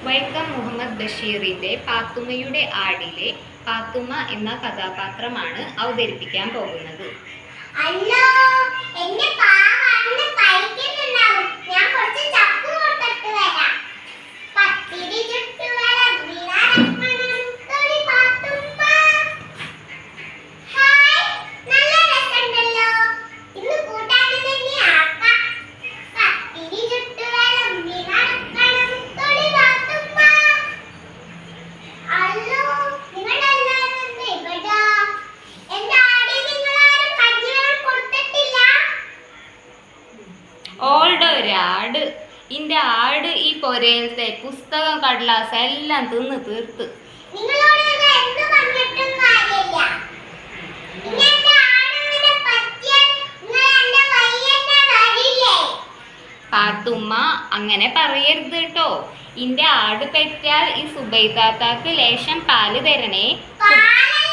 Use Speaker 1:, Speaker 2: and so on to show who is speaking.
Speaker 1: വൈക്കം മുഹമ്മദ് ബഷീറിന്റെ പാത്തുമ്മയുടെ ആടിലെ പാത്തുമ്മ എന്ന കഥാപാത്രമാണ് അവതരിപ്പിക്കാൻ പോകുന്നത്.
Speaker 2: അല്ലോ, എന്റെ പാവാണ് കഴിക്കുന്നുണ്ടാവും. ഞാൻ കുറച്ച് ചപ്പ് കൊടുത്തിട്ട് വരാം. പത്തിരി ചുട്ടു വരാം തൊടി പാത്തുമ്മ. ഹായ്, നല്ല രസമുണ്ടല്ലോ. ഇന്ന് കൂട്ടാൻ തന്നെ ആക്കാം. പത്തിരി ചുട്ടു വരാം തൊടി പാത്തുമ്മ. അല്ലോ, നിങ്ങളെല്ലാവരും എന്താ ഇവിടെ? എന്റെ ആടി നിങ്ങളാരും കഞ്ഞിവെള്ളം കൊടുത്തിട്ടില്ല?
Speaker 1: ഓളുടെ ഒരാട്, ഇന്റെ ആട് ഈ പൊരയിലത്തെ പുസ്തകം കടലാസ് എല്ലാം തിന്ന് തീർത്ത്.
Speaker 2: നിങ്ങളോട് ഞാൻ എന്ത് പറഞ്ഞിട്ടും കാര്യമില്ല. ഇനി എന്റെ ആടിനെ പറ്റിയാൽ നിങ്ങൾ എന്റെ വഴിയെന്നെ വരില്ലേ?
Speaker 1: പാത്തുമ്മ അങ്ങനെ പറയരുത് കേട്ടോ. ഇന്റെ ആട് പറ്റിയാൽ ഈ സുബൈദാത്താക്ക് ലേശം പാല് തരണേ.
Speaker 2: പാല്